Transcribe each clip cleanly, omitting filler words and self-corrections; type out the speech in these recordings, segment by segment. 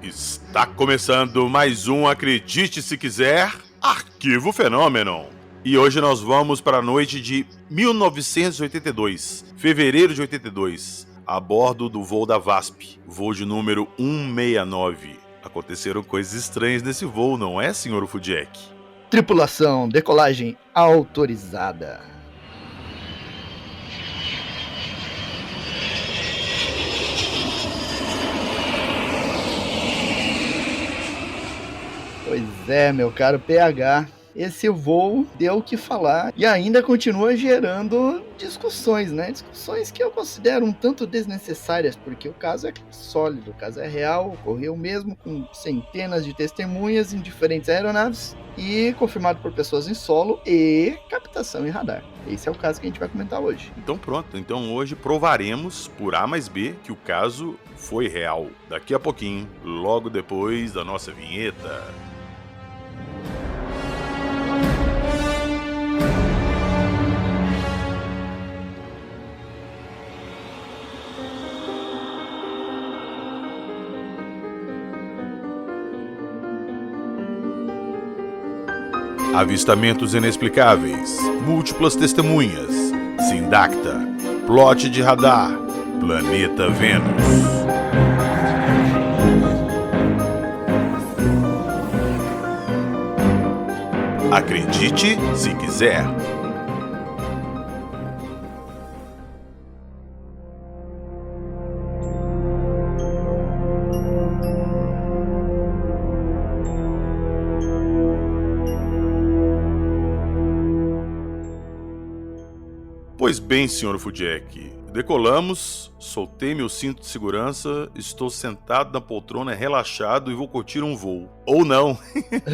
Está começando mais um Acredite Se Quiser, Arquivo Fenômeno. E hoje nós vamos para a noite de 1982, fevereiro de 82, a bordo do voo da VASP, voo de número 169. Aconteceram coisas estranhas nesse voo, não é, senhor Fudiek? Tripulação, decolagem autorizada. Pois é, meu caro PH, esse voo deu o que falar e ainda continua gerando discussões, né? Discussões que eu considero um tanto desnecessárias, porque o caso é sólido, o caso é real, ocorreu mesmo com centenas de testemunhas em diferentes aeronaves e confirmado por pessoas em solo e captação em radar. Esse é o caso que a gente vai comentar hoje. Então pronto, então hoje provaremos por A mais B que o caso foi real. Daqui a pouquinho, logo depois da nossa vinheta. Avistamentos inexplicáveis, múltiplas testemunhas, Sindacta, plot de radar, planeta Vênus. Acredite se quiser. Pois bem, senhor Fudiek, decolamos, soltei meu cinto de segurança, estou sentado na poltrona relaxado e vou curtir um voo. Ou não.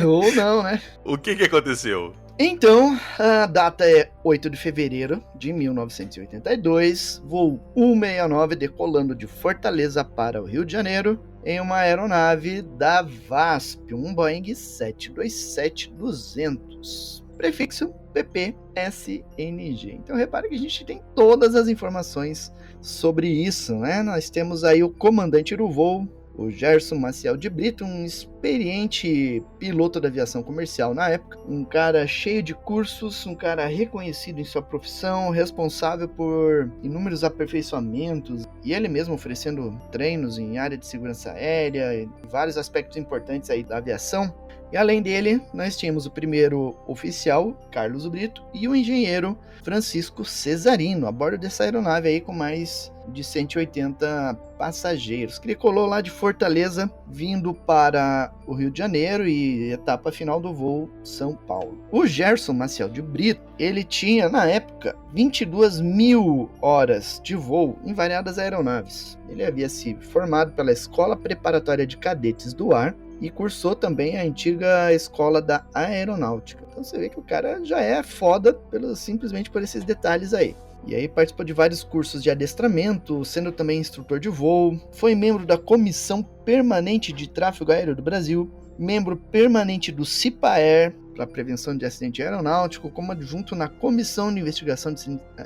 Ou não, né? O que aconteceu? Então, a data é 8 de fevereiro de 1982, voo 169 decolando de Fortaleza para o Rio de Janeiro em uma aeronave da VASP, um Boeing 727-200. Prefixo PPSNG. Então repare que a gente tem todas as informações sobre isso, né? Nós temos aí o comandante do voo, o Gerson Maciel de Brito, um experiente piloto da aviação comercial na época, um cara cheio de cursos, um cara reconhecido em sua profissão, responsável por inúmeros aperfeiçoamentos e ele mesmo oferecendo treinos em área de segurança aérea e vários aspectos importantes aí da aviação. E além dele, nós tínhamos o primeiro oficial, Carlos Brito, e o engenheiro Francisco Cesarino, a bordo dessa aeronave aí com mais de 180 passageiros, que decolou lá de Fortaleza, vindo para o Rio de Janeiro e etapa final do voo São Paulo. O Gerson Maciel de Brito, ele tinha, na época, 22 mil horas de voo em variadas aeronaves. Ele havia se formado pela Escola Preparatória de Cadetes do Ar, e cursou também a antiga escola da aeronáutica. Então você vê que o cara já é foda simplesmente por esses detalhes aí. E aí participou de vários cursos de adestramento, sendo também instrutor de voo, foi membro da Comissão Permanente de Tráfego Aéreo do Brasil, membro permanente do CIPAER, para a prevenção de acidente aeronáutico, como adjunto na Comissão de Investigação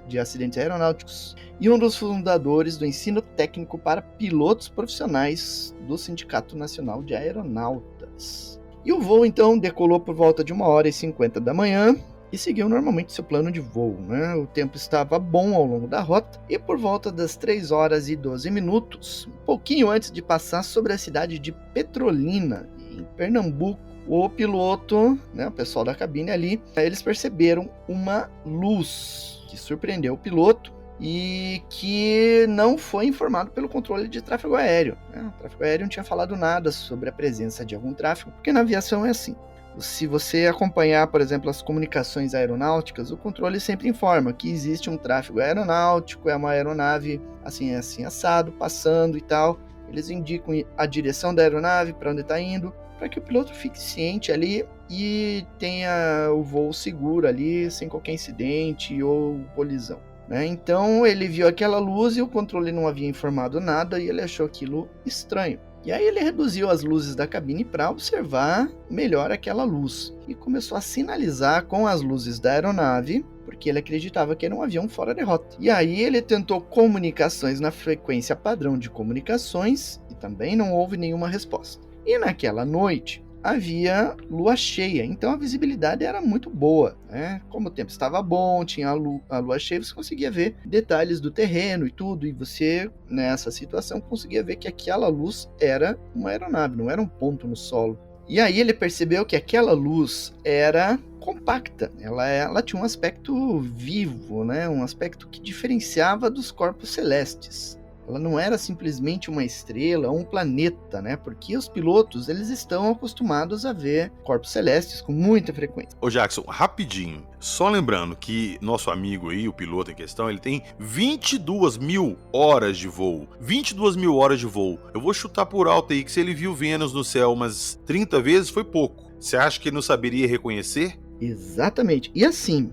de Acidentes Aeronáuticos e um dos fundadores do ensino técnico para pilotos profissionais do Sindicato Nacional de Aeronautas. E o voo então decolou por volta de 1h50 da manhã e seguiu normalmente seu plano de voo, né? O tempo estava bom ao longo da rota e por volta das 3h12, um pouquinho antes de passar sobre a cidade de Petrolina, em Pernambuco, o piloto, né, o pessoal da cabine ali, eles perceberam uma luz que surpreendeu o piloto e que não foi informado pelo controle de tráfego aéreo. O tráfego aéreo não tinha falado nada sobre a presença de algum tráfego, porque na aviação é assim. Se você acompanhar, por exemplo, as comunicações aeronáuticas, o controle sempre informa que existe um tráfego aeronáutico, é uma aeronave assim assado, passando e tal. Eles indicam a direção da aeronave, para onde está indo, para que o piloto fique ciente ali e tenha o voo seguro ali, sem qualquer incidente ou colisão, né? Então ele viu aquela luz e o controle não havia informado nada e ele achou aquilo estranho. E aí ele reduziu as luzes da cabine para observar melhor aquela luz e começou a sinalizar com as luzes da aeronave, porque ele acreditava que era um avião fora de rota. E aí ele tentou comunicações na frequência padrão de comunicações e também não houve nenhuma resposta. E naquela noite havia lua cheia, então a visibilidade era muito boa, né? Como o tempo estava bom, tinha a lua cheia, você conseguia ver detalhes do terreno e tudo, e você, nessa situação, conseguia ver que aquela luz era uma aeronave, não era um ponto no solo. E aí ele percebeu que aquela luz era compacta, ela tinha um aspecto vivo, né? Um aspecto que diferenciava dos corpos celestes. Ela não era simplesmente uma estrela ou um planeta, né? Porque os pilotos, eles estão acostumados a ver corpos celestes com muita frequência. Ô Jackson, rapidinho, só lembrando que nosso amigo aí, o piloto em questão, ele tem 22 mil horas de voo. 22 mil horas de voo. Eu vou chutar por alto aí que se ele viu Vênus no céu umas 30 vezes, foi pouco. Você acha que ele não saberia reconhecer? Exatamente. E assim,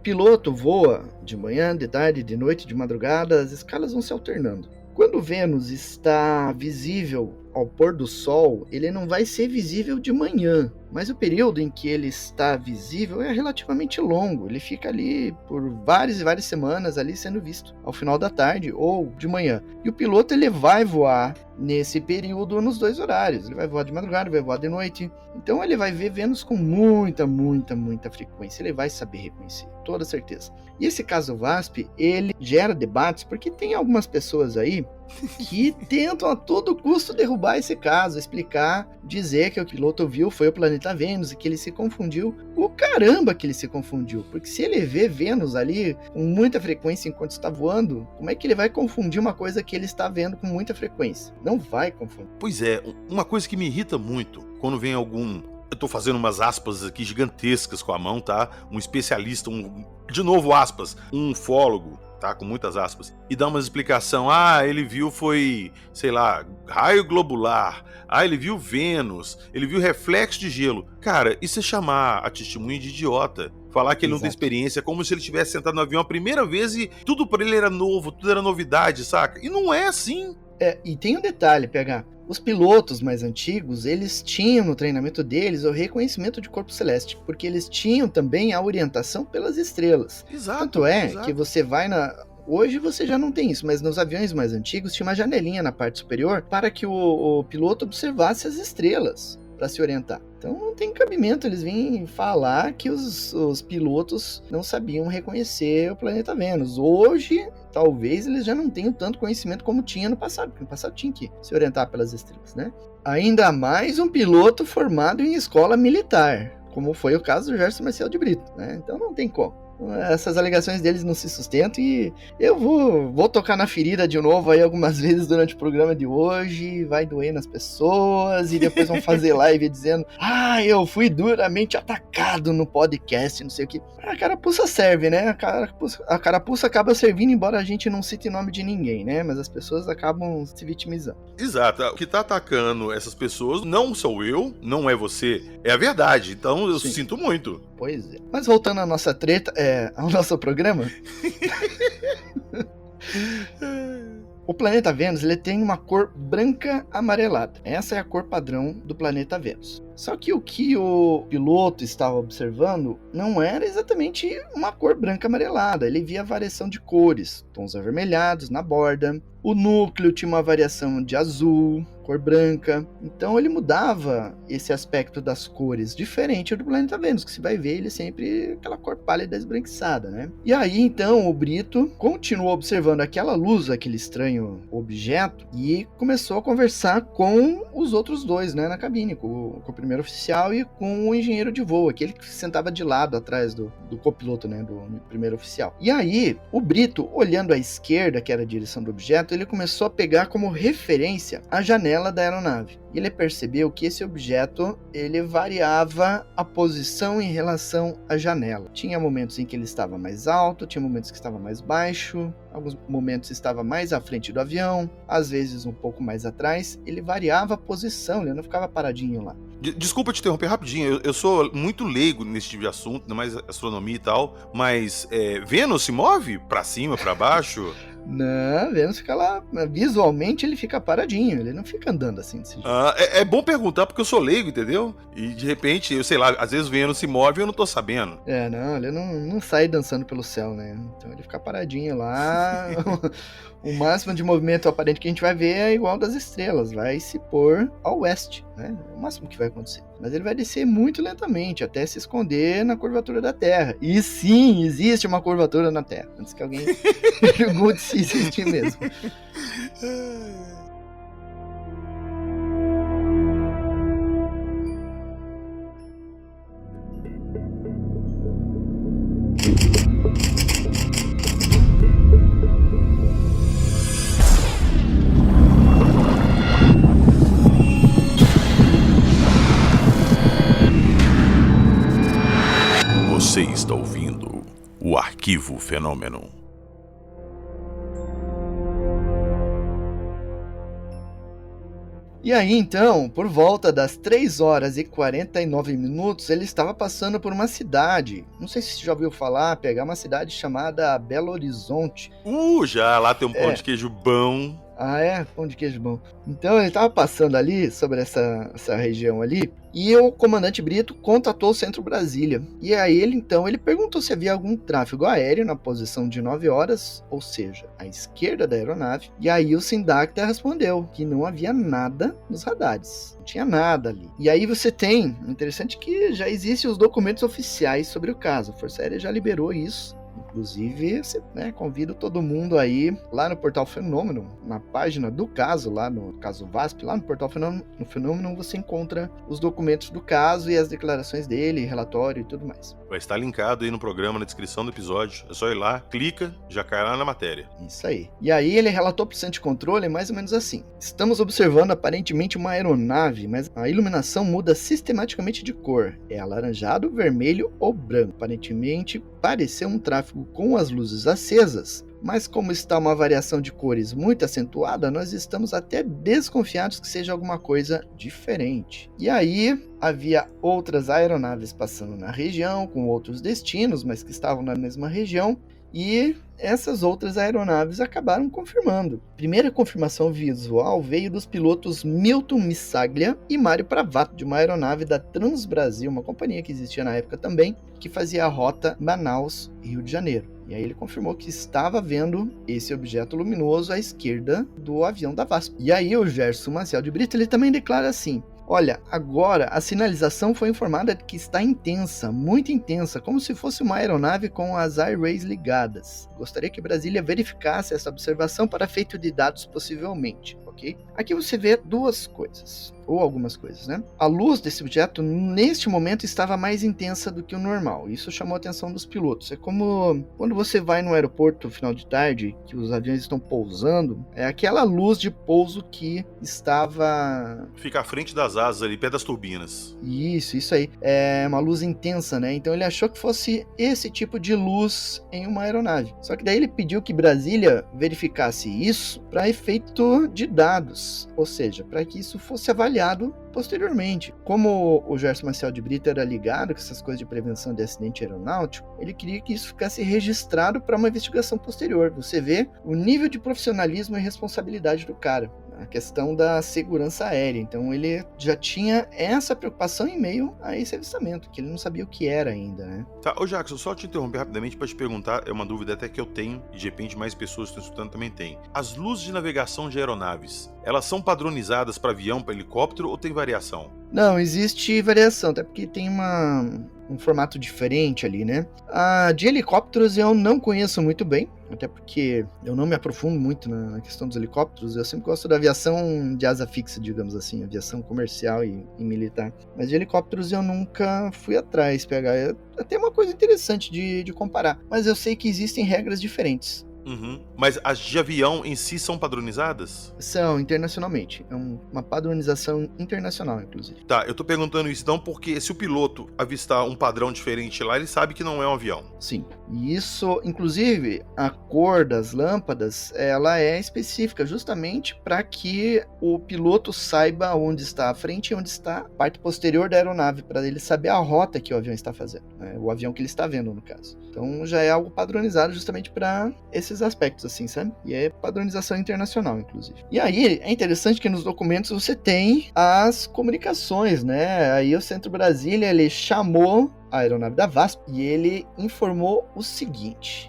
piloto voa de manhã, de tarde, de noite, de madrugada, as escalas vão se alternando. Quando Vênus está visível ao pôr do sol, ele não vai ser visível de manhã, mas o período em que ele está visível é relativamente longo. Ele fica ali por várias e várias semanas ali sendo visto ao final da tarde ou de manhã. E o piloto ele vai voar nesse período nos dois horários. Ele vai voar de madrugada, vai voar de noite. Então ele vai ver Vênus com muita frequência. Ele vai saber reconhecer, toda certeza. E esse caso VASP, ele gera debates porque tem algumas pessoas aí que tentam a todo custo derrubar esse caso, explicar, dizer que o piloto viu foi o planeta Vênus e que ele se confundiu. O caramba que ele se confundiu, porque se ele vê Vênus ali com muita frequência enquanto está voando, como é que ele vai confundir uma coisa que ele está vendo com muita frequência? Não vai confundir. Pois é, uma coisa que me irrita muito quando vem algum... Eu tô fazendo umas aspas aqui gigantescas com a mão, tá? Um especialista, de novo aspas, um ufólogo, tá? Com muitas aspas. E dá uma explicação. Ele viu foi, sei lá, raio globular. Ele viu Vênus. Ele viu reflexo de gelo. Cara, isso é chamar a testemunha de idiota. Falar que ele não tem experiência, como se ele tivesse sentado no avião a primeira vez e tudo pra ele era novo, tudo era novidade, saca? E não é assim. E tem um detalhe, PH. Os pilotos mais antigos, eles tinham no treinamento deles o reconhecimento de corpo celeste, porque eles tinham também a orientação pelas estrelas. Exato. Tanto que você vai Hoje você já não tem isso, mas nos aviões mais antigos tinha uma janelinha na parte superior para que o piloto observasse as estrelas para se orientar. Então não tem cabimento eles virem falar que os pilotos não sabiam reconhecer o planeta Vênus. Hoje, talvez eles já não tenham tanto conhecimento como tinha no passado, porque no passado tinha que se orientar pelas estrelas, né? Ainda mais um piloto formado em escola militar, como foi o caso do Gerson Marcel de Brito, né? Então não tem como. Essas alegações deles não se sustentam e eu vou tocar na ferida de novo aí algumas vezes durante o programa de hoje, vai doer nas pessoas e depois vão fazer live dizendo eu fui duramente atacado no podcast, não sei o que. A carapuça serve, né? A carapuça acaba servindo, embora a gente não cite nome de ninguém, né? Mas as pessoas acabam se vitimizando. Exato. O que tá atacando essas pessoas não sou eu, não é você, é a verdade. Então eu sinto muito. Pois é. Mas voltando à nossa treta, ao nosso programa. O planeta Vênus ele tem uma cor branca amarelada. Essa é a cor padrão do planeta Vênus. Só que o que o piloto estava observando não era exatamente uma cor branca amarelada. Ele via variação de cores, tons avermelhados na borda. O núcleo tinha uma variação de azul, cor branca. Então ele mudava esse aspecto das cores, diferente do planeta Vênus, que você vai ver ele sempre aquela cor pálida esbranquiçada, né? E aí então o Brito continuou observando aquela luz, aquele estranho objeto, e começou a conversar com os outros dois, né, na cabine, com o primeiro oficial e com o engenheiro de voo, aquele que sentava de lado atrás do copiloto, né, do primeiro oficial. E aí o Brito, olhando à esquerda, que era a direção do objeto, ele começou a pegar como referência a janela da aeronave. E ele percebeu que esse objeto, ele variava a posição em relação à janela. Tinha momentos em que ele estava mais alto, tinha momentos que estava mais baixo, alguns momentos estava mais à frente do avião, às vezes um pouco mais atrás. Ele variava a posição, ele não ficava paradinho lá. Desculpa te interromper rapidinho, eu sou muito leigo nesse tipo de assunto, ainda mais astronomia e tal, mas Vênus se move pra cima, pra baixo? Não, Vênus fica lá, visualmente ele fica paradinho, ele não fica andando assim desse jeito. É bom perguntar porque eu sou leigo, entendeu? E de repente, eu sei lá, às vezes Vênus se move e eu não tô sabendo. Não, ele não sai dançando pelo céu, né? Então ele fica paradinho lá. O máximo de movimento aparente que a gente vai ver é igual das estrelas, vai se pôr ao oeste, né? É o máximo que vai acontecer. Mas ele vai descer muito lentamente, até se esconder na curvatura da Terra. E sim, existe uma curvatura na Terra. Antes que alguém pergunte se existe mesmo. Você está ouvindo o Arquivo Fenômeno. E aí, então, por volta das 3 horas e 49 minutos, ele estava passando por uma cidade. Não sei se você já ouviu falar, pegar uma cidade chamada Belo Horizonte. Já, lá tem um pão de queijo bom. Ah, é? Pão de queijo bom. Então, ele estava passando ali, sobre essa região ali, e o comandante Brito contatou o Centro Brasília. E aí, ele perguntou se havia algum tráfego aéreo na posição de 9 horas, ou seja, à esquerda da aeronave. E aí, o Sindacta respondeu que não havia nada nos radares. Não tinha nada ali. E aí, você tem, interessante que já existem os documentos oficiais sobre o caso. A Força Aérea já liberou isso. Inclusive, convido todo mundo aí lá no Portal Fenômeno, na página do caso, lá no caso VASP, lá no Portal Fenômeno você encontra os documentos do caso e as declarações dele, relatório e tudo mais. Vai estar linkado aí no programa, na descrição do episódio. É só ir lá, clica, já cai lá na matéria. Isso aí. E aí ele relatou para o centro de controle mais ou menos assim: estamos observando aparentemente uma aeronave, mas a iluminação muda sistematicamente de cor. É alaranjado, vermelho ou branco. Aparentemente pareceu um tráfego com as luzes acesas, mas como está uma variação de cores muito acentuada, nós estamos até desconfiados que seja alguma coisa diferente. E aí havia outras aeronaves passando na região, com outros destinos, mas que estavam na mesma região, e essas outras aeronaves acabaram confirmando. A primeira confirmação visual veio dos pilotos Milton Missaglia e Mário Pravato, de uma aeronave da Transbrasil, uma companhia que existia na época também, que fazia a rota Manaus-Rio de Janeiro. E aí ele confirmou que estava vendo esse objeto luminoso à esquerda do avião da VASP. E aí o Gerson Maciel de Brito, ele também declara assim: olha, agora a sinalização foi informada de que está intensa, muito intensa, como se fosse uma aeronave com as I-Rays ligadas. Gostaria que Brasília verificasse essa observação para efeito de dados possivelmente, ok? Aqui você vê duas coisas, ou algumas coisas, né? A luz desse objeto, neste momento, estava mais intensa do que o normal. Isso chamou a atenção dos pilotos. É como quando você vai no aeroporto no final de tarde, que os aviões estão pousando, é aquela luz de pouso que estava... Fica à frente das asas ali, perto das turbinas. Isso aí. É uma luz intensa, né? Então ele achou que fosse esse tipo de luz em uma aeronave. Só que daí ele pediu que Brasília verificasse isso para efeito de dados, ou seja, para que isso fosse avaliado posteriormente. Como o Gerson Maciel de Brito era ligado com essas coisas de prevenção de acidente aeronáutico, ele queria que isso ficasse registrado para uma investigação posterior. Você vê o nível de profissionalismo e responsabilidade do cara, a questão da segurança aérea. Então ele já tinha essa preocupação em meio a esse avistamento, que ele não sabia o que era ainda, né? Tá, ô Jackson, só te interromper rapidamente para te perguntar, é uma dúvida até que eu tenho, e de repente mais pessoas que estão escutando também têm. As luzes de navegação de aeronaves, elas são padronizadas para avião, para helicóptero ou tem variação? Não, existe variação, até porque tem um formato diferente ali, né? A de helicópteros eu não conheço muito bem, até porque eu não me aprofundo muito na questão dos helicópteros. Eu sempre gosto da aviação de asa fixa, digamos assim, aviação comercial e militar. Mas de helicópteros eu nunca fui atrás, pegar. É até uma coisa interessante de comparar. Mas eu sei que existem regras diferentes. Uhum. Mas as de avião em si são padronizadas? São, internacionalmente. É uma padronização internacional, inclusive. Tá, eu tô perguntando isso então porque se o piloto avistar um padrão diferente lá, ele sabe que não é um avião. Sim. E isso, inclusive, a cor das lâmpadas, ela é específica justamente para que o piloto saiba onde está a frente e onde está a parte posterior da aeronave, para ele saber a rota que o avião está fazendo, né? O avião que ele está vendo, no caso. Então já é algo padronizado justamente para esses aspectos, assim, sabe? E é padronização internacional, inclusive. E aí, é interessante que nos documentos você tem as comunicações, né? Aí o Centro Brasília, ele chamou a aeronave da VASP e ele informou o seguinte...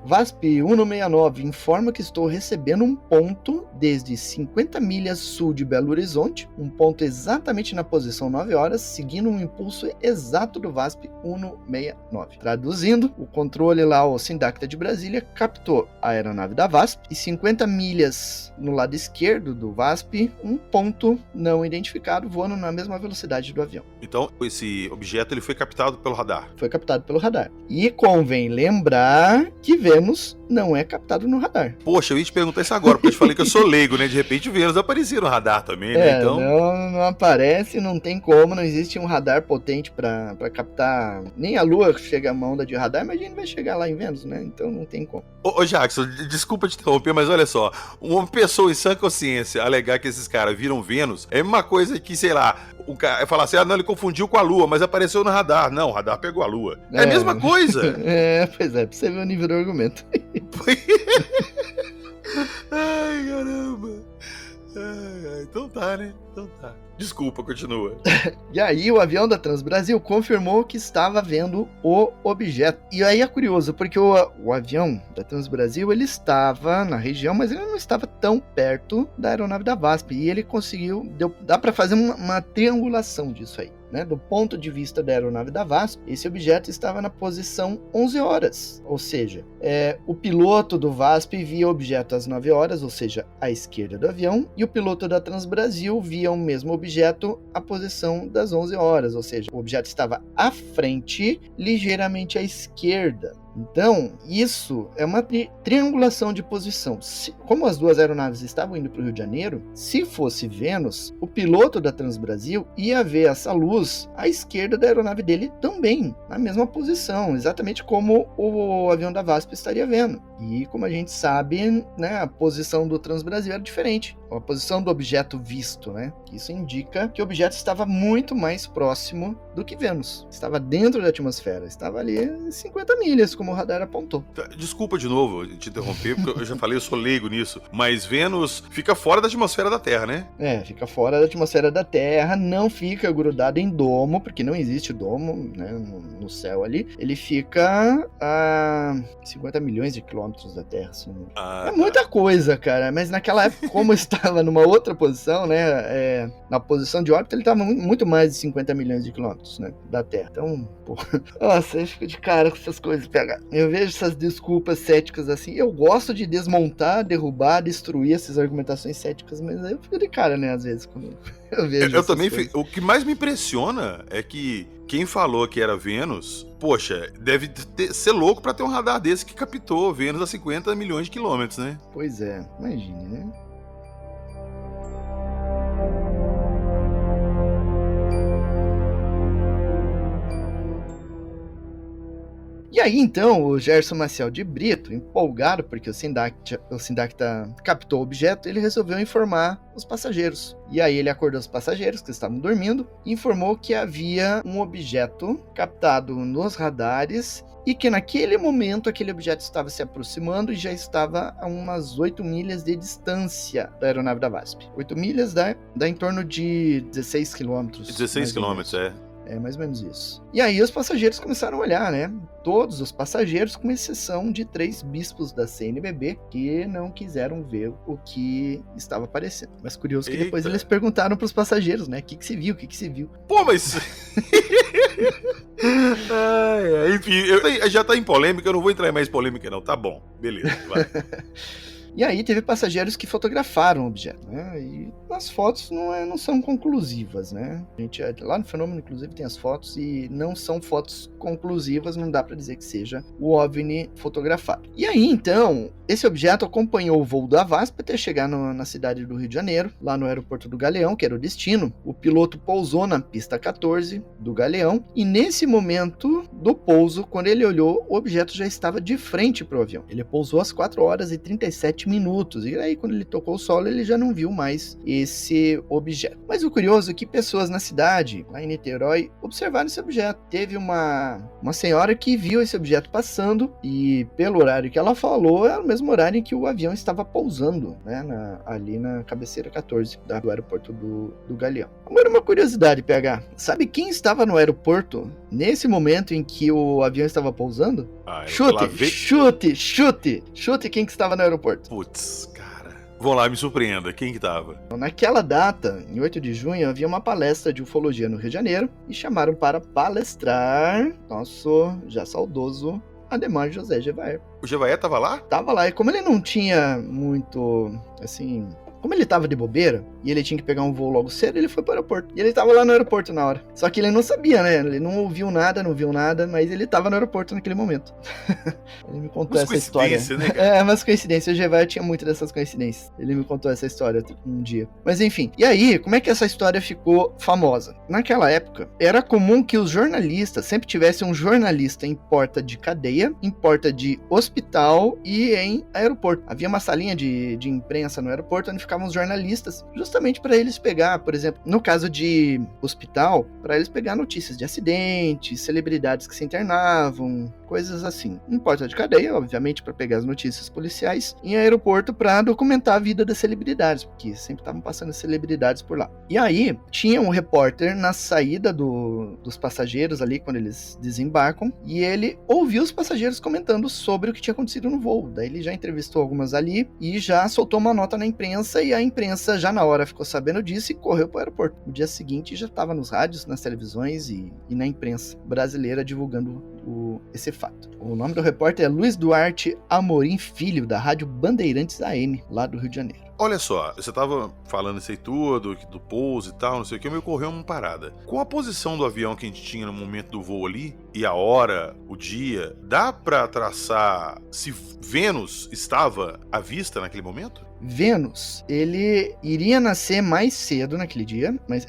VASP 1969 informa que estou recebendo um ponto desde 50 milhas sul de Belo Horizonte, um ponto exatamente na posição 9 horas, seguindo um impulso exato do VASP 169. Traduzindo, o controle lá, o Sindacta de Brasília, captou a aeronave da VASP e 50 milhas no lado esquerdo do VASP, um ponto não identificado voando na mesma velocidade do avião. Então, esse objeto ele foi captado pelo radar. Foi captado pelo radar. E convém lembrar que Vênus não é captado no radar. Poxa, eu ia te perguntar isso agora, porque eu te falei que eu sou leigo, né? De repente Vênus aparecia no radar também, né? Então... não aparece, não tem como, não existe um radar potente pra captar. Nem a Lua chega a uma onda de radar, mas a gente vai chegar lá em Vênus, né? Então não tem como. Ô Jackson, desculpa te interromper, mas olha só, uma pessoa em sã consciência alegar que esses caras viram Vênus é uma coisa que, sei lá, o cara falar assim, não, ele confundiu com a Lua, mas apareceu no radar. Não, o radar pegou a Lua. É a mesma coisa. Pois é, pra você ver o nível do argumento. Ai, caramba. Então tá, né? Então tá. Desculpa, continua. E aí o avião da Transbrasil confirmou que estava vendo o objeto. E aí é curioso, porque o avião da Transbrasil, ele estava na região, mas ele não estava tão perto da aeronave da VASP. E ele conseguiu, dá para fazer uma triangulação disso aí. Né? Do ponto de vista da aeronave da VASP, esse objeto estava na posição 11 horas, ou seja, o piloto do VASP via o objeto às 9 horas, ou seja, à esquerda do avião, e o piloto da Transbrasil via o mesmo objeto à posição das 11 horas, ou seja, o objeto estava à frente, ligeiramente à esquerda. Então, isso é uma triangulação de posição. Como as duas aeronaves estavam indo para o Rio de Janeiro, se fosse Vênus, o piloto da Transbrasil ia ver essa luz à esquerda da aeronave dele também, na mesma posição, exatamente como o avião da VASP estaria vendo. E como a gente sabe, né, a posição do Transbrasil era diferente, a posição do objeto visto, né? Isso indica que o objeto estava muito mais próximo do que Vênus. Estava dentro da atmosfera, estava ali a 50 milhas, como o radar apontou. Desculpa de novo te interromper, porque eu já falei, eu sou leigo nisso, mas Vênus fica fora da atmosfera da Terra, né? Fica fora da atmosfera da Terra, não fica grudado em domo, porque não existe domo, né, no céu ali. Ele fica a 50 milhões de quilômetros da Terra, assim. É muita coisa, cara, mas naquela época, como estava numa outra posição, né, na posição de órbita, ele estava muito mais de 50 milhões de quilômetros, né, da Terra. Então, pô, nossa, eu fico de cara com essas coisas, PH. Eu vejo essas desculpas céticas assim, eu gosto de desmontar, derrubar, destruir essas argumentações céticas, mas eu fico de cara, né, às vezes, quando eu vejo eu também o que mais me impressiona é que quem falou que era Vênus, poxa, deve ser louco pra ter um radar desse que captou Vênus a 50 milhões de quilômetros, né? Pois é, imagine, né? E aí, então, o Gerson Maciel de Brito, empolgado porque o Sindacta captou o objeto, ele resolveu informar os passageiros. E aí ele acordou os passageiros que estavam dormindo e informou que havia um objeto captado nos radares e que naquele momento aquele objeto estava se aproximando e já estava a umas 8 milhas de distância da aeronave da VASP. 8 milhas dá em torno de 16 quilômetros. 16 quilômetros, É mais ou menos isso. E aí os passageiros começaram a olhar, né? Todos os passageiros, com exceção de 3 bispos da CNBB, que não quiseram ver o que estava aparecendo. Mas curioso que depois eles perguntaram para os passageiros, né? O que se viu, o que se viu. Pô, mas... enfim, já tá em polêmica, eu não vou entrar em mais polêmica não. Tá bom, beleza, vai. E aí teve passageiros que fotografaram o objeto, né? E as fotos não são conclusivas, né? A gente, lá no Fenômeno, inclusive, tem as fotos e não são fotos conclusivas, não dá para dizer que seja o OVNI fotografado. E aí, então, esse objeto acompanhou o voo da VASP até chegar na cidade do Rio de Janeiro, lá no aeroporto do Galeão, que era o destino. O piloto pousou na pista 14 do Galeão e nesse momento do pouso, quando ele olhou, o objeto já estava de frente para o avião. Ele pousou às 4 horas e 37 minutos. E aí, quando ele tocou o solo, ele já não viu mais esse objeto. Mas o curioso é que pessoas na cidade, lá em Niterói, observaram esse objeto. Teve uma senhora que viu esse objeto passando e, pelo horário que ela falou, era o mesmo horário em que o avião estava pousando, né, ali na cabeceira 14 do aeroporto do Galeão. Agora, uma curiosidade, PH. Sabe quem estava no aeroporto nesse momento em que o avião estava pousando? Chute quem que estava no aeroporto. Putz, cara. Vamos lá, me surpreenda. Quem que tava? Naquela data, em 8 de junho, havia uma palestra de ufologia no Rio de Janeiro e chamaram para palestrar nosso já saudoso Adhemar José Gevaert. O Gevaert tava lá? Tava lá, e como ele não tinha muito, assim... Como ele tava de bobeira, e ele tinha que pegar um voo logo cedo, ele foi para o aeroporto. E ele tava lá no aeroporto na hora. Só que ele não sabia, né? Ele não ouviu nada, não viu nada, mas ele tava no aeroporto naquele momento. Ele me contou essa história. Né, cara? É, umas coincidências. O Gevaert tinha muito dessas coincidências. Ele me contou essa história um dia. Mas enfim. E aí, como é que essa história ficou famosa? Naquela época, era comum que os jornalistas sempre tivessem um jornalista em porta de cadeia, em porta de hospital e em aeroporto. Havia uma salinha de imprensa no aeroporto onde ficavam os jornalistas, justamente para eles pegar, por exemplo, no caso de hospital, para eles pegar notícias de acidentes, celebridades que se internavam, coisas assim. Em porta de cadeia, obviamente, para pegar as notícias policiais, e em aeroporto para documentar a vida das celebridades, porque sempre estavam passando celebridades por lá. E aí, tinha um repórter na saída dos passageiros ali, quando eles desembarcam, e ele ouviu os passageiros comentando sobre o que tinha acontecido no voo. Daí ele já entrevistou algumas ali e já soltou uma nota na imprensa, e a imprensa já na hora ficou sabendo disso e correu para o aeroporto. No dia seguinte já estava nos rádios, nas televisões e na imprensa brasileira divulgando esse fato. O nome do repórter é Luiz Duarte Amorim Filho, da Rádio Bandeirantes AM, lá do Rio de Janeiro. Olha só, você tava falando isso aí tudo, do pouso e tal, não sei o que, me ocorreu uma parada. Com a posição do avião que a gente tinha no momento do voo ali, e a hora, o dia, dá pra traçar se Vênus estava à vista naquele momento? Vênus, ele iria nascer mais cedo naquele dia, mas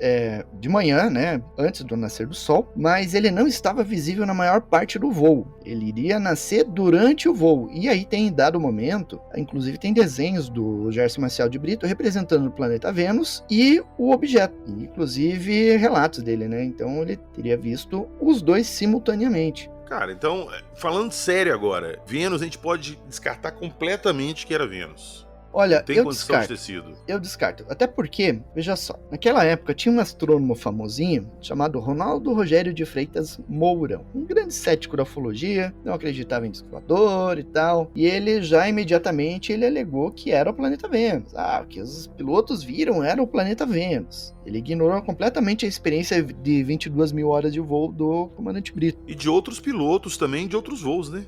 de manhã, né, antes do nascer do Sol, mas ele não estava visível na maior parte do voo. Ele iria nascer durante o voo. E aí tem dado momento, inclusive tem desenhos do Gerson Maciel de Brito representando o planeta Vênus e o objeto, e inclusive relatos dele, né? Então ele teria visto os dois simultaneamente. Cara, então, falando sério agora, Vênus a gente pode descartar completamente que era Vênus. Olha, tem condição de ter sido. Eu descarto. Até porque, veja só, naquela época tinha um astrônomo famosinho chamado Ronaldo Rogério de Freitas Mourão. Um grande cético da ufologia, não acreditava em disco voador e tal. E ele já imediatamente ele alegou que era o planeta Vênus. O que os pilotos viram era o planeta Vênus. Ele ignorou completamente a experiência de 22 mil horas de voo do comandante Brito. E de outros pilotos também, de outros voos, né?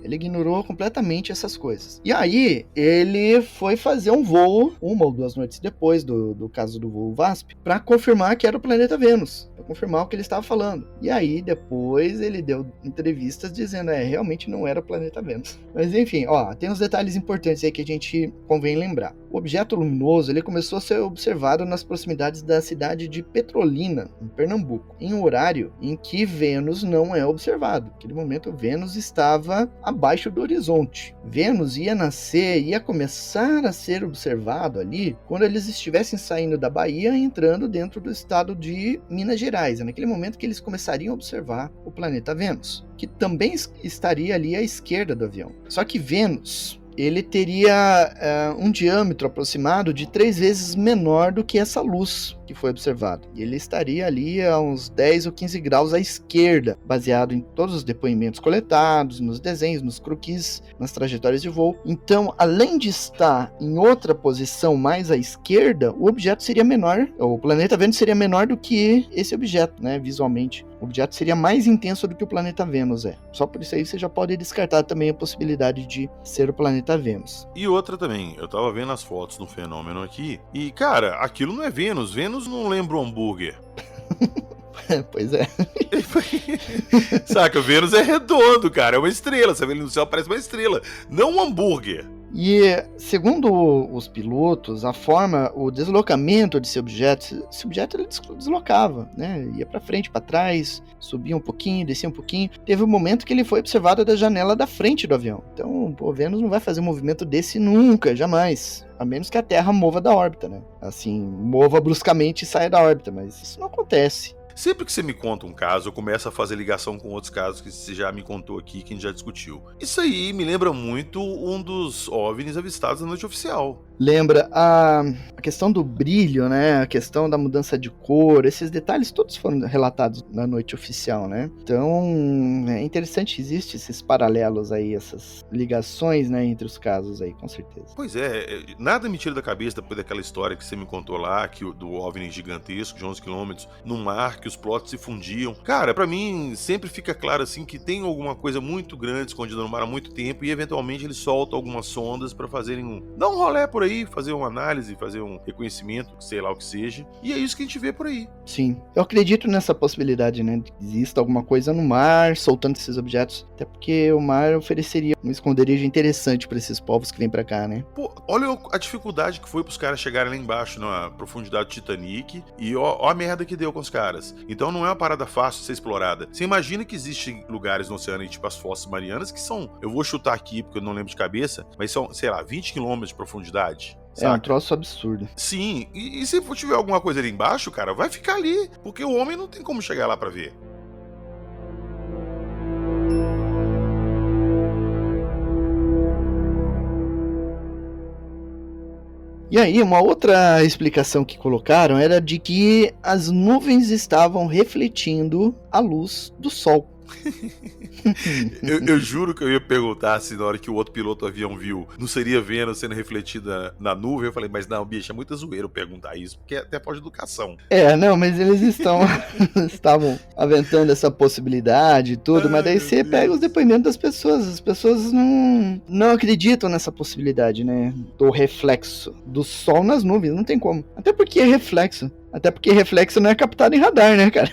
Ele ignorou completamente essas coisas. E aí, ele foi fazer um voo, 1 ou 2 noites depois do caso do voo VASP, para confirmar que era o planeta Vênus, para confirmar o que ele estava falando. E aí, depois, ele deu entrevistas dizendo, realmente não era o planeta Vênus. Mas enfim, tem uns detalhes importantes aí que a gente convém lembrar. O objeto luminoso, ele começou a ser observado nas proximidades da cidade de Petrolina, em Pernambuco, em um horário em que Vênus não é observado. Naquele momento, Vênus estava abaixo do horizonte. Vênus ia nascer, ia começar a ser observado ali quando eles estivessem saindo da Bahia e entrando dentro do estado de Minas Gerais. É naquele momento que eles começariam a observar o planeta Vênus, que também estaria ali à esquerda do avião. Só que Vênus, ele teria um diâmetro aproximado de 3 vezes menor do que essa luz que foi observado. E ele estaria ali a uns 10 ou 15 graus à esquerda, baseado em todos os depoimentos coletados, nos desenhos, nos croquis, nas trajetórias de voo. Então, além de estar em outra posição mais à esquerda, o objeto seria menor, o planeta Vênus seria menor do que esse objeto, né, visualmente. O objeto seria mais intenso do que o planeta Vênus é. Só por isso aí você já pode descartar também a possibilidade de ser o planeta Vênus. E outra também, eu tava vendo as fotos do fenômeno aqui, e cara, aquilo não é Vênus. Vênus não lembra um hambúrguer. Pois é. Saca, Vênus é redondo, cara, é uma estrela. Você vê ele no céu, parece uma estrela, não um hambúrguer. E, segundo os pilotos, a forma, o deslocamento desse objeto ele deslocava, né? Ia para frente, para trás, subia um pouquinho, descia um pouquinho. Teve um momento que ele foi observado da janela da frente do avião. Então, o Vênus não vai fazer um movimento desse nunca, jamais. A menos que a Terra mova da órbita, né? Assim, mova bruscamente e saia da órbita, mas isso não acontece. Sempre que você me conta um caso, eu começo a fazer ligação com outros casos que você já me contou aqui, que a gente já discutiu. Isso aí me lembra muito um dos OVNIs avistados na noite oficial. Lembra a questão do brilho, né? A questão da mudança de cor, esses detalhes todos foram relatados na noite oficial, né? Então, é interessante, existem esses paralelos aí, essas ligações, né, entre os casos aí, com certeza. Pois é, nada me tira da cabeça depois daquela história que você me contou lá, do OVNI gigantesco, de 11 km, no mar, que os plots se fundiam. Cara, pra mim, sempre fica claro, assim, que tem alguma coisa muito grande escondida no mar há muito tempo e, eventualmente, eles soltam algumas sondas pra fazerem dar um rolê por aí, fazer uma análise, fazer um reconhecimento, sei lá o que seja. E é isso que a gente vê por aí. Sim, eu acredito nessa possibilidade, né, de que exista alguma coisa no mar, soltando esses objetos, até porque o mar ofereceria um esconderijo interessante pra esses povos que vêm pra cá, né? Pô, olha a dificuldade que foi pros caras chegarem lá embaixo, na profundidade do Titanic, e ó a merda que deu com os caras. Então não é uma parada fácil de ser explorada. Você imagina que existem lugares no oceano, tipo as Fossas Marianas, que são, eu vou chutar aqui porque eu não lembro de cabeça, mas são, sei lá, 20 km de profundidade. Saca? É um troço absurdo. Sim, e se tiver alguma coisa ali embaixo, cara, vai ficar ali, porque o homem não tem como chegar lá pra ver. E aí, uma outra explicação que colocaram era de que as nuvens estavam refletindo a luz do Sol. eu juro que eu ia perguntar se na hora que o outro piloto do avião viu, não seria Vênus sendo refletida na nuvem. Eu falei, mas não, bicho, é muita zoeira eu perguntar isso, porque até pode educação. Não, mas eles estavam aventando essa possibilidade e tudo, mas daí você pega os depoimentos das pessoas, as pessoas não acreditam nessa possibilidade, né, do reflexo do Sol nas nuvens, não tem como, até porque reflexo não é captado em radar, né, cara?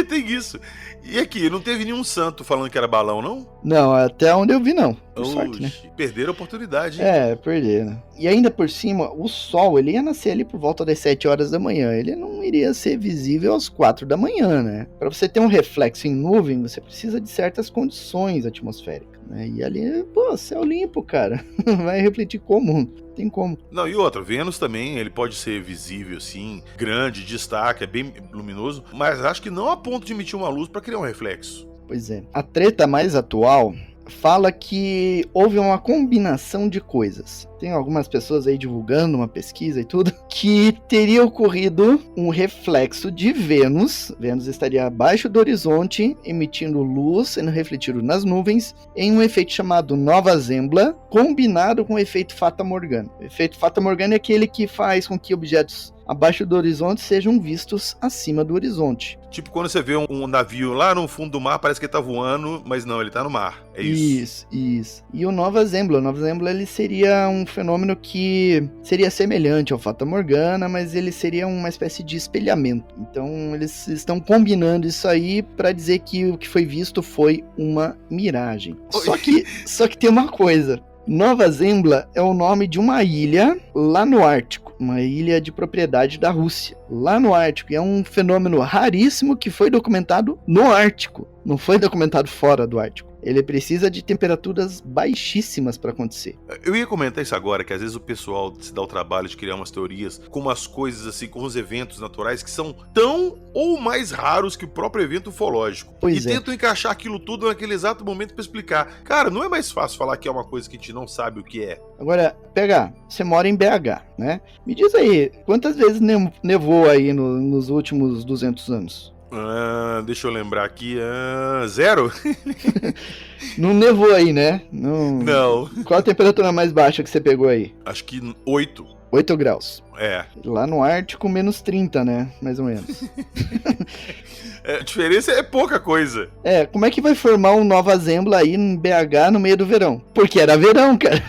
Tem isso. E aqui, não teve nenhum santo falando que era balão, não? Não, até onde eu vi, não. Por sorte, né? Perderam a oportunidade, hein? Perderam. E ainda por cima, o Sol, ele ia nascer ali por volta das 7 horas da manhã. Ele não iria ser visível às 4 da manhã, né? Para você ter um reflexo em nuvem, você precisa de certas condições atmosféricas, né? E ali, céu limpo, cara. Vai refletir como? Tem como. Não, e outra, Vênus também, ele pode ser visível, assim, grande, destaque, é bem luminoso, mas acho que não a ponto de emitir uma luz para criar um reflexo. Pois é. A treta mais atual fala que houve uma combinação de coisas. Tem algumas pessoas aí divulgando uma pesquisa e tudo, que teria ocorrido um reflexo de Vênus. Vênus estaria abaixo do horizonte, emitindo luz, sendo refletido nas nuvens, em um efeito chamado Nova Zembla, combinado com o efeito Fata Morgana. O efeito Fata Morgana é aquele que faz com que objetos abaixo do horizonte sejam vistos acima do horizonte. Tipo quando você vê um navio lá no fundo do mar, parece que ele tá voando, mas não, ele tá no mar. É isso. Isso. E o Nova Zembla ele seria um fenômeno que seria semelhante ao Fata Morgana, mas ele seria uma espécie de espelhamento. Então eles estão combinando isso aí para dizer que o que foi visto foi uma miragem. Só que tem uma coisa. Nova Zembla é o nome de uma ilha lá no Ártico, uma ilha de propriedade da Rússia, lá no Ártico. E é um fenômeno raríssimo que foi documentado no Ártico, não foi documentado fora do Ártico. Ele precisa de temperaturas baixíssimas para acontecer. Eu ia comentar isso agora, que às vezes o pessoal se dá o trabalho de criar umas teorias com umas coisas assim, com os eventos naturais que são tão ou mais raros que o próprio evento ufológico. Tentam encaixar aquilo tudo naquele exato momento para explicar. Cara, não é mais fácil falar que é uma coisa que a gente não sabe o que é. Agora, você mora em BH, né? Me diz aí, quantas vezes nevou aí nos últimos 200 anos? Deixa eu lembrar aqui. 0? Não nevou aí, né? Não. Qual a temperatura mais baixa que você pegou aí? Acho que 8. 8 graus. É. Lá no Ártico, menos 30, né? Mais ou menos. A diferença é pouca coisa. Como é que vai formar um Nova Zembla aí em BH no meio do verão? Porque era verão, cara.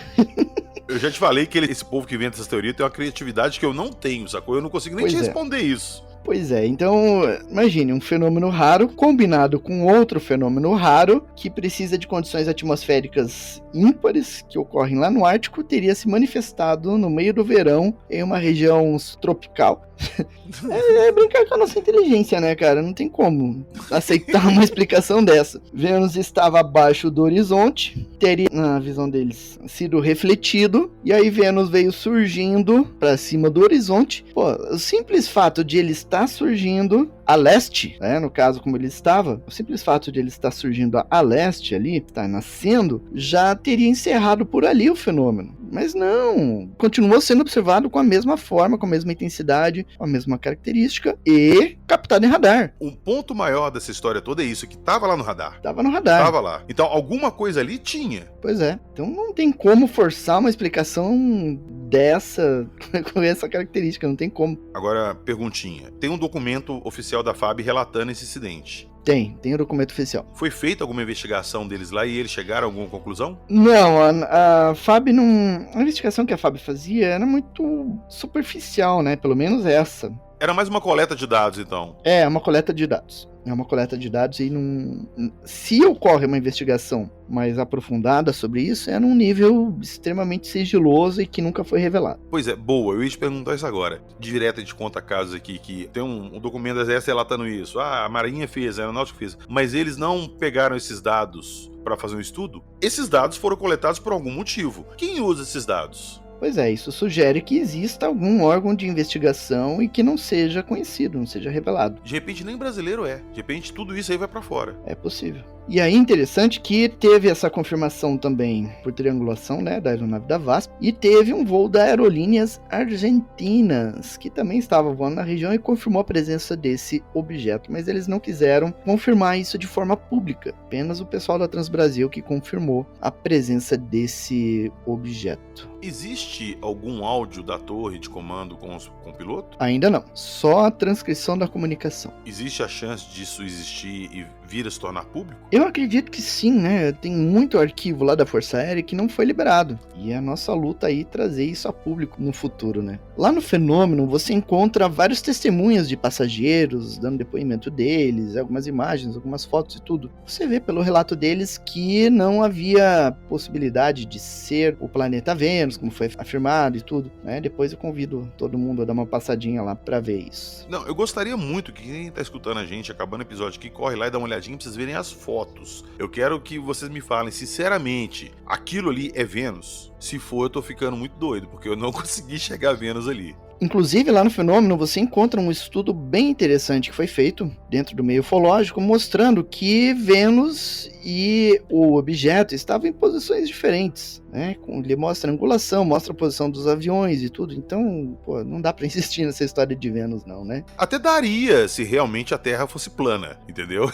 Eu já te falei que esse povo que inventa essas teorias tem uma criatividade que eu não tenho, sacou? Eu não consigo nem te responder isso. Pois é, então imagine um fenômeno raro combinado com outro fenômeno raro que precisa de condições atmosféricas ímpares que ocorrem lá no Ártico, teria se manifestado no meio do verão em uma região tropical. É brincar com a nossa inteligência, né, cara? Não tem como aceitar uma explicação dessa. Vênus estava abaixo do horizonte, teria, na visão deles, sido refletido, e aí Vênus veio surgindo para cima do horizonte. Pô, o simples fato de ele estar surgindo a leste, né, no caso como ele estava, o simples fato de ele estar surgindo a leste ali, estar nascendo, já teria encerrado por ali o fenômeno. Mas não, continuou sendo observado com a mesma forma, com a mesma intensidade, com a mesma característica e captado em radar. Um ponto maior dessa história toda é isso, que tava lá no radar. Tava no radar. Tava lá. Então alguma coisa ali tinha. Pois é. Então não tem como forçar uma explicação dessa, com essa característica, não tem como. Agora, perguntinha. Tem um documento oficial da FAB relatando esse incidente. Tem o documento oficial. Foi feita alguma investigação deles lá e eles chegaram a alguma conclusão? Não, a FAB não... A investigação que a FAB fazia era muito superficial, né? Pelo menos essa. Era mais uma coleta de dados, então. É uma coleta de dados. É uma coleta de dados e não... Se ocorre uma investigação mais aprofundada sobre isso, é num nível extremamente sigiloso e que nunca foi revelado. Pois é, boa, eu ia te perguntar isso agora. Direto a gente conta casos aqui que tem um documento da exército relatando isso. Ah, a Marinha fez, a Aeronáutica fez. Mas eles não pegaram esses dados para fazer um estudo? Esses dados foram coletados por algum motivo. Quem usa esses dados? Pois é, isso sugere que exista algum órgão de investigação e que não seja conhecido, não seja revelado. De repente nem brasileiro é. De repente tudo isso aí vai pra fora. É possível. E aí interessante que teve essa confirmação também por triangulação, né, da aeronave da VASP, e teve um voo da Aerolíneas Argentinas, que também estava voando na região e confirmou a presença desse objeto, mas eles não quiseram confirmar isso de forma pública. Apenas o pessoal da Transbrasil que confirmou a presença desse objeto. Existe algum áudio da torre de comando com o piloto? Ainda não, só a transcrição da comunicação. Existe a chance disso existir e vir a se tornar público? Eu acredito que sim, né? Tem muito arquivo lá da Força Aérea que não foi liberado. E é a nossa luta aí trazer isso a público no futuro, né? Lá no fenômeno você encontra vários testemunhas de passageiros dando depoimento deles, algumas imagens, algumas fotos e tudo. Você vê pelo relato deles que não havia possibilidade de ser o planeta Vênus, como foi afirmado e tudo, né? Depois eu convido todo mundo a dar uma passadinha lá pra ver isso. Não, eu gostaria muito que quem tá escutando a gente, acabando o episódio aqui, corre lá e dá uma olhadinha pra vocês verem as fotos. Eu quero que vocês me falem, sinceramente, aquilo ali é Vênus? Se for, eu tô ficando muito doido, porque eu não consegui chegar a Vênus ali. Inclusive, lá no fenômeno, você encontra um estudo bem interessante que foi feito dentro do meio ufológico, mostrando que Vênus e o objeto estavam em posições diferentes, né? Ele mostra a angulação, mostra a posição dos aviões e tudo. Então, pô, não dá pra insistir nessa história de Vênus, não, né? Até daria se realmente a Terra fosse plana, entendeu?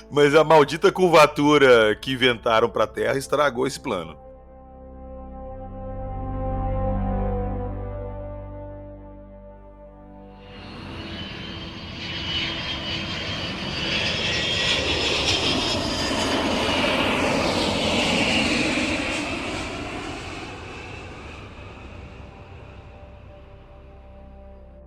Mas a maldita curvatura que inventaram pra Terra estragou esse plano.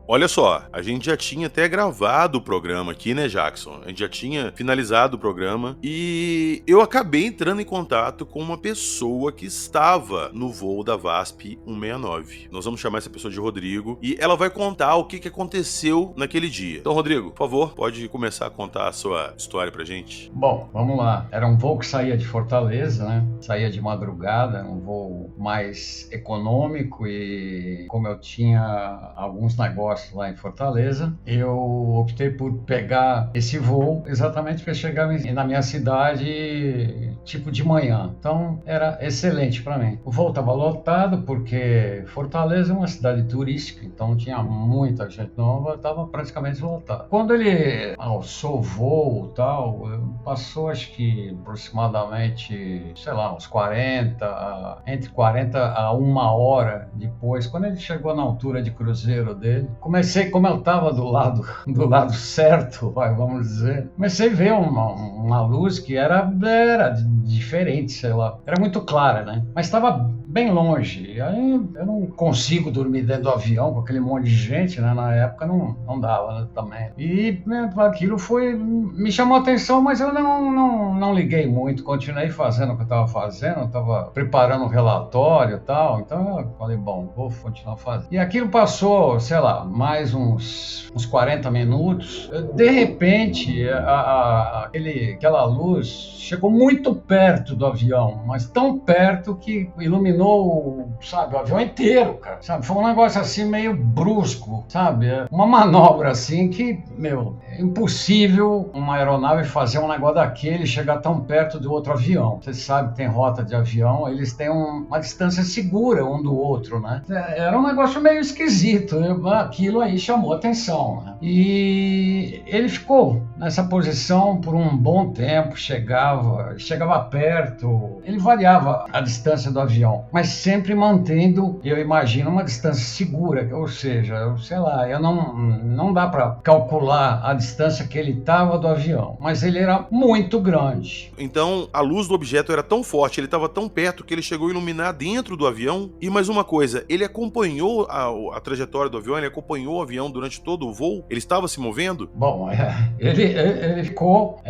Olha só, a gente já tinha até gravado o programa aqui, né, Jackson? A gente já tinha finalizado o programa e eu acabei entrando em contato com uma pessoa que estava no voo da VASP 169. Nós vamos chamar essa pessoa de Rodrigo e ela vai contar o que aconteceu naquele dia. Então, Rodrigo, por favor, pode começar a contar a sua história pra gente? Bom, vamos lá. Era um voo que saía de Fortaleza, né? Saía de madrugada, um voo mais econômico e como eu tinha alguns negócios lá em Fortaleza, eu optei por pegar esse voo exatamente para chegar na minha cidade tipo de manhã. Então era excelente para mim. O voo estava lotado porque Fortaleza é uma cidade turística, então tinha muita gente nova, estava praticamente lotado. Quando ele alçou o voo e tal, passou acho que aproximadamente, sei lá, uns 40, entre 40 a 1 hora depois, quando ele chegou na altura de cruzeiro dele, comecei, como eu estava do lado certo, vamos dizer, comecei a ver uma luz que era diferente, sei lá. Era muito clara, né? Mas estava bem longe. E aí eu não consigo dormir dentro do avião com aquele monte de gente, né? Na época não dava, né? Também. E né, aquilo me chamou a atenção, mas eu não liguei muito. Continuei fazendo o que eu estava fazendo, eu estava preparando um relatório e tal. Então eu falei, bom, vou continuar fazendo. E aquilo passou, sei lá, mais uns 40 minutos. De repente, aquela luz chegou muito perto do avião, mas tão perto que iluminou, sabe, o avião inteiro, cara. Sabe? Foi um negócio assim meio brusco, sabe? Uma manobra assim que, meu, é impossível uma aeronave fazer um negócio daquele e chegar tão perto do outro avião. Você sabe que tem rota de avião, eles têm uma distância segura um do outro, né? Era um negócio meio esquisito. Aquilo aí chamou atenção, né? E ele ficou nessa posição por um bom tempo, chegava perto, ele variava a distância do avião, mas sempre mantendo, eu imagino, uma distância segura, ou seja, sei lá, não dá para calcular a distância que ele estava do avião, mas ele era muito grande. Então, a luz do objeto era tão forte, ele estava tão perto que ele chegou a iluminar dentro do avião. E mais uma coisa, ele acompanhou a trajetória do avião, ele acompanhou o avião durante todo o voo? Ele estava se movendo? Bom, ele ficou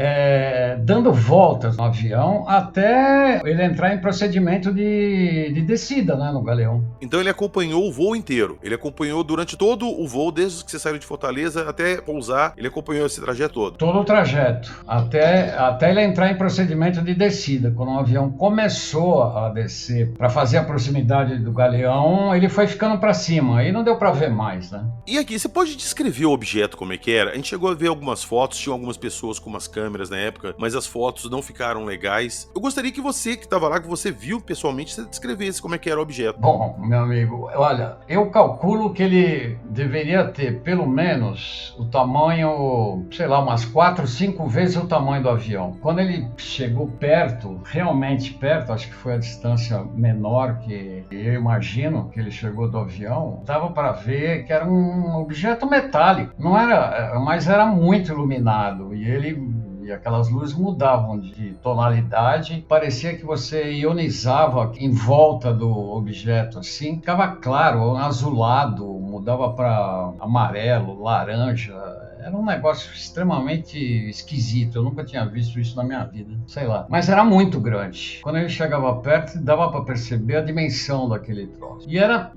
dando voltas no avião até ele entrar em procedimento de descida, né, no galeão. Então ele acompanhou o voo inteiro, ele acompanhou durante todo o voo, desde que você saiu de Fortaleza até pousar, ele acompanhou esse trajeto todo? Todo o trajeto, até ele entrar em procedimento de descida. Quando o avião começou a descer para fazer a proximidade do galeão, ele foi ficando para cima, aí não deu para ver mais, né? E aqui, você pode descrever o objeto como é que era? A gente chegou a ver algumas fotos, tinha algumas pessoas com umas câmeras na época, mas as fotos não ficaram legais. Eu gostaria que você, que estava lá, que você viu pessoalmente, você descrevesse como é que era o objeto. Bom, meu amigo, olha, eu calculo que ele deveria ter pelo menos o tamanho, sei lá, umas 4, 5 vezes o tamanho do avião. Quando ele chegou perto, realmente perto, acho que foi a distância menor que eu imagino que ele chegou do avião, dava para ver que era um objeto metálico. Não era, mas era muito iluminado e aquelas luzes mudavam de tonalidade, parecia que você ionizava em volta do objeto, assim, ficava claro, azulado, mudava para amarelo, laranja. Era um negócio extremamente esquisito, eu nunca tinha visto isso na minha vida, sei lá. Mas era muito grande. Quando ele chegava perto, dava para perceber a dimensão daquele troço. E era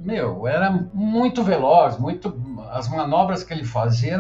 muito veloz, as manobras que ele fazia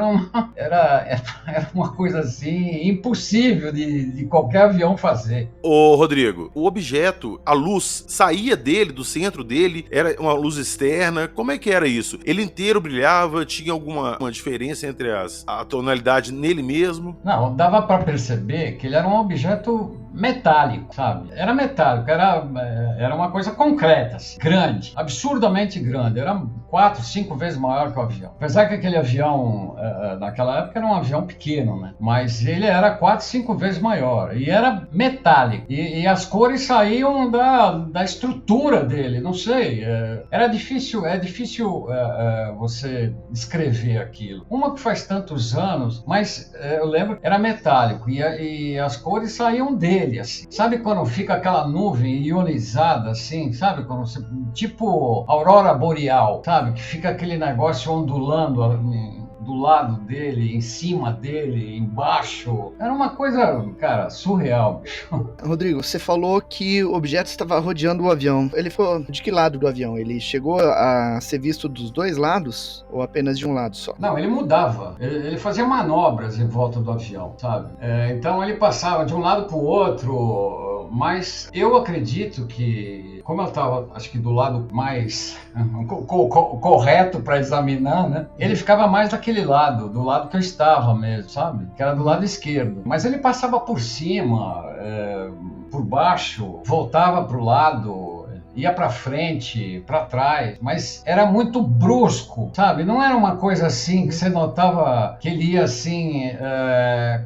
era uma coisa assim, impossível de qualquer avião fazer. Ô Rodrigo, o objeto, a luz saía dele, do centro dele, era uma luz externa, como é que era isso? Ele inteiro brilhava, tinha alguma diferença entre a tonalidade nele mesmo? Não, dava para perceber que ele era um objeto metálico, sabe? Era metálico, era uma coisa concreta, assim, grande, absurdamente grande, era 4, 5 vezes maior que o avião. Apesar que aquele avião, naquela época, era um avião pequeno, né? Mas ele era 4, 5 vezes maior e era metálico. E as cores saíam da estrutura dele, não sei. É difícil você descrever aquilo. Uma que faz tantos anos, mas eu lembro que era metálico e as cores saíam dele. Assim. Sabe quando fica aquela nuvem ionizada assim, sabe? Quando você, tipo aurora boreal, sabe? Que fica aquele negócio ondulando do lado dele, em cima dele, embaixo. Era uma coisa, cara, surreal. Rodrigo, você falou que o objeto estava rodeando o avião. Ele foi de que lado do avião? Ele chegou a ser visto dos dois lados ou apenas de um lado só? Não, ele mudava. Ele fazia manobras em volta do avião, sabe? Então ele passava de um lado para o outro, mas eu acredito que, como eu estava, acho que do lado mais correto para examinar, né? Ele ficava mais daquele lado, do lado que eu estava mesmo, sabe? Que era do lado esquerdo. Mas ele passava por cima, por baixo, voltava para o lado, ia para frente, para trás, mas era muito brusco, sabe? Não era uma coisa assim que você notava que ele ia assim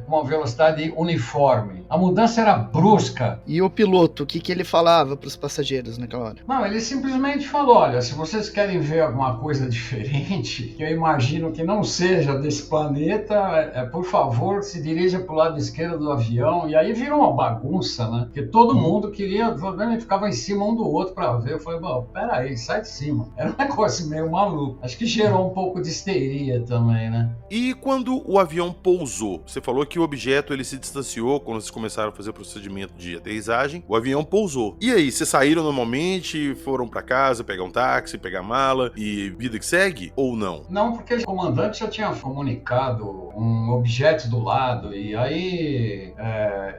com uma velocidade uniforme. A mudança era brusca. E o piloto, o que ele falava para os passageiros naquela hora? Não, ele simplesmente falou, olha, se vocês querem ver alguma coisa diferente, que eu imagino que não seja desse planeta, por favor, se dirija para o lado esquerdo do avião. E aí virou uma bagunça, né? Porque todo mundo queria, ficava em cima um do outro para ver. Eu falei, bom, peraí, sai de cima. Era um negócio meio maluco. Acho que gerou um pouco de histeria também, né? E quando o avião pousou, você falou que o objeto ele se distanciou quando vocês começaram a fazer o procedimento de aterrissagem, o avião pousou. E aí, vocês saíram normalmente, foram para casa, pegar um táxi, pegar mala e vida que segue, ou não? Não, porque o comandante já tinha comunicado um objeto do lado, e aí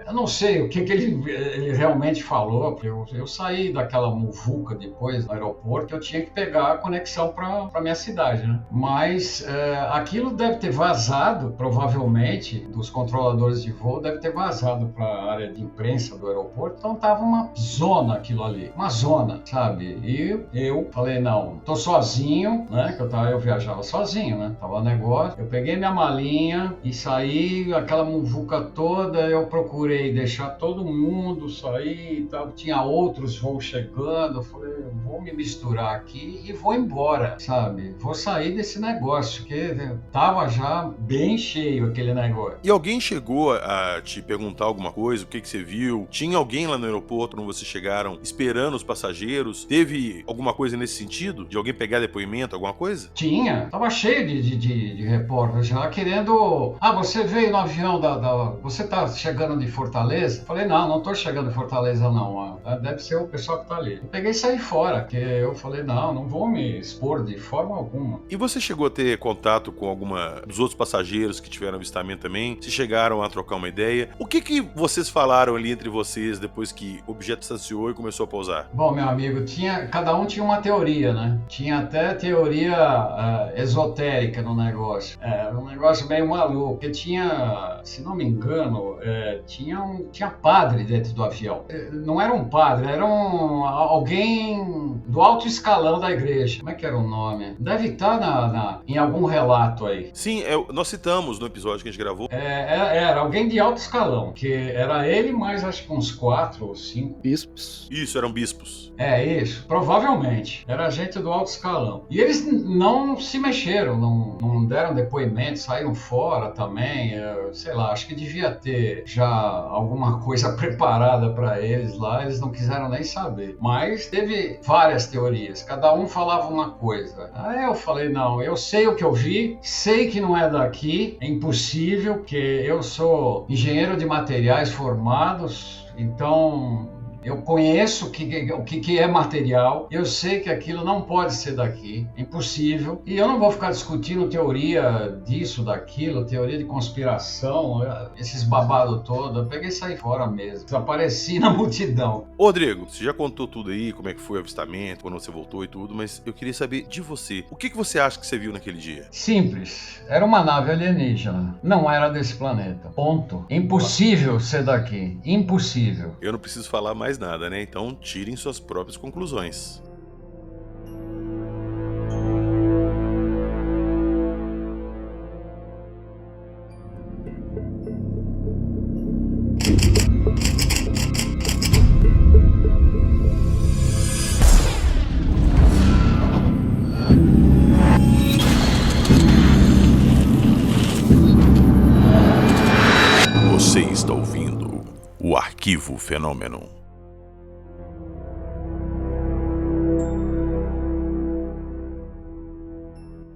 eu não sei o que ele realmente falou, porque eu saí daquela muvuca depois do aeroporto, eu tinha que pegar a conexão para minha cidade, né? Mas aquilo deve ter vazado, provavelmente, dos controladores de voo, deve ter vazado para a área de imprensa do aeroporto, então tava uma zona aquilo ali, uma zona, sabe? E eu falei, não, tô sozinho, né? Que eu viajava sozinho, né? Tava no negócio, eu peguei minha malinha e saí, aquela muvuca toda, eu procurei deixar todo mundo sair e tal, tinha outros voos chegando, eu falei, eu vou me misturar aqui e vou embora, sabe? Vou sair desse negócio, porque tava já bem cheio aquele negócio. E alguém chegou a te perguntar alguma coisa, o que você viu? Tinha alguém lá no aeroporto quando vocês chegaram esperando os passageiros? Teve alguma coisa nesse sentido? De alguém pegar depoimento, alguma coisa? Tinha, tava cheio de repórteres já querendo... Ah, você veio no avião você tá chegando de Fortaleza? Falei, não tô chegando de Fortaleza não, deve ser o pessoal que tá ali. Eu peguei e saí fora, porque eu falei, não vou me expor de forma alguma. E você chegou a ter contato com alguma dos outros passageiros que tiveram avistamento também? Se chegaram a trocar uma ideia? O que vocês falaram ali entre vocês depois que o objeto distanciou e começou a pousar? Bom, meu amigo, cada um tinha uma teoria, né? Tinha até teoria esotérica no negócio. Era um negócio meio maluco, porque tinha, se não me engano, tinha padre dentro do avião. Não era um padre, era alguém do alto escalão da igreja. Como é que era o nome? Deve estar em algum relato aí. Sim, nós citamos no episódio que a gente gravou. Era alguém de alto escalão, que era ele mais acho que uns 4 ou 5 bispos. Isso, eram bispos. Isso, provavelmente. Era gente do alto escalão. E eles não se mexeram, não deram depoimento, saíram fora também. Sei lá, acho que devia ter já alguma coisa preparada para eles lá, eles não quiseram nem saber. Mas teve várias teorias, cada um falava uma coisa. Aí eu falei, não, eu sei o que eu vi, sei que não é daqui, é impossível, porque eu sou engenheiro de materiais formados, então eu conheço o que é material, eu sei que aquilo não pode ser daqui, é impossível, e eu não vou ficar discutindo teoria disso, daquilo, teoria de conspiração, esses babados todos. Eu peguei e saí fora mesmo, desapareci na multidão. Ô, Rodrigo, você já contou tudo aí, como é que foi o avistamento, quando você voltou e tudo, mas eu queria saber de você. O que você acha que você viu naquele dia? Simples, era uma nave alienígena, não era desse planeta, ponto. Impossível ser daqui, impossível. Eu não preciso falar mais nada, né? Então tirem suas próprias conclusões. Você está ouvindo o Arquivo Fenômeno.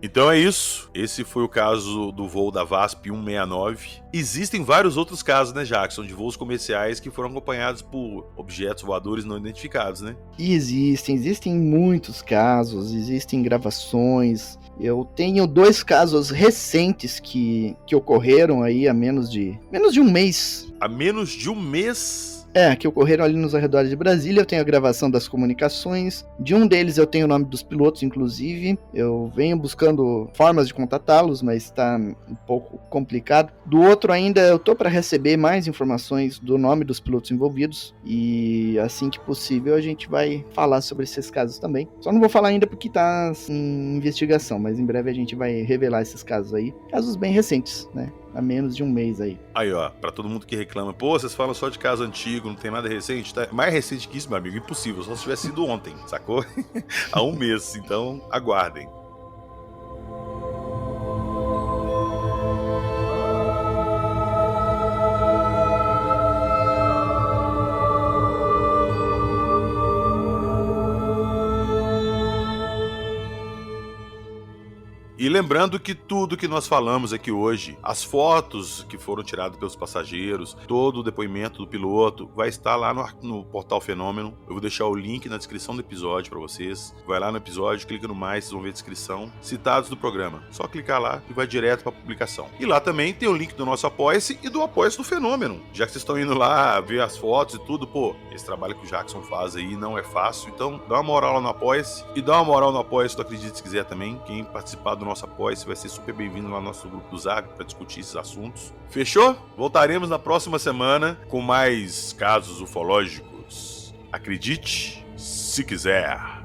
Então é isso. Esse foi o caso do voo da VASP 169. Existem vários outros casos, né, Jackson, de voos comerciais que foram acompanhados por objetos voadores não identificados, né? Existem muitos casos, existem gravações. Eu tenho 2 casos recentes que ocorreram aí há menos de um mês. Há menos de um mês? Que ocorreram ali nos arredores de Brasília. Eu tenho a gravação das comunicações. De um deles eu tenho o nome dos pilotos, inclusive. Eu venho buscando formas de contatá-los, mas está um pouco complicado. Do outro ainda eu tô para receber mais informações do nome dos pilotos envolvidos. E assim que possível a gente vai falar sobre esses casos também. Só não vou falar ainda porque tá em investigação, mas em breve a gente vai revelar esses casos aí. Casos bem recentes, né? há menos de um mês aí. Aí, ó, pra todo mundo que reclama, pô, vocês falam só de caso antigo, não tem nada recente, tá? Mais recente que isso, meu amigo, impossível, só se tivesse sido ontem, sacou? Há um mês, então aguardem. E lembrando que tudo que nós falamos aqui hoje, as fotos que foram tiradas pelos passageiros, todo o depoimento do piloto, vai estar lá no Portal Fenômeno. Eu vou deixar o link na descrição do episódio para vocês. Vai lá no episódio, clica no mais, vocês vão ver a descrição, citados do programa. Só clicar lá e vai direto para a publicação. E lá também tem o link do nosso Apoia-se e do Apoia-se do Fenômeno. Já que vocês estão indo lá ver as fotos e tudo, pô, esse trabalho que o Jackson faz aí não é fácil. Então, dá uma moral lá no Apoia-se e dá uma moral no Apoia-se do Acredite Se Quiser também. Quem participar do nosso Apoia-se vai ser super bem-vindo lá no nosso grupo do Zap para discutir esses assuntos. Fechou? Voltaremos na próxima semana com mais casos ufológicos. Acredite se quiser.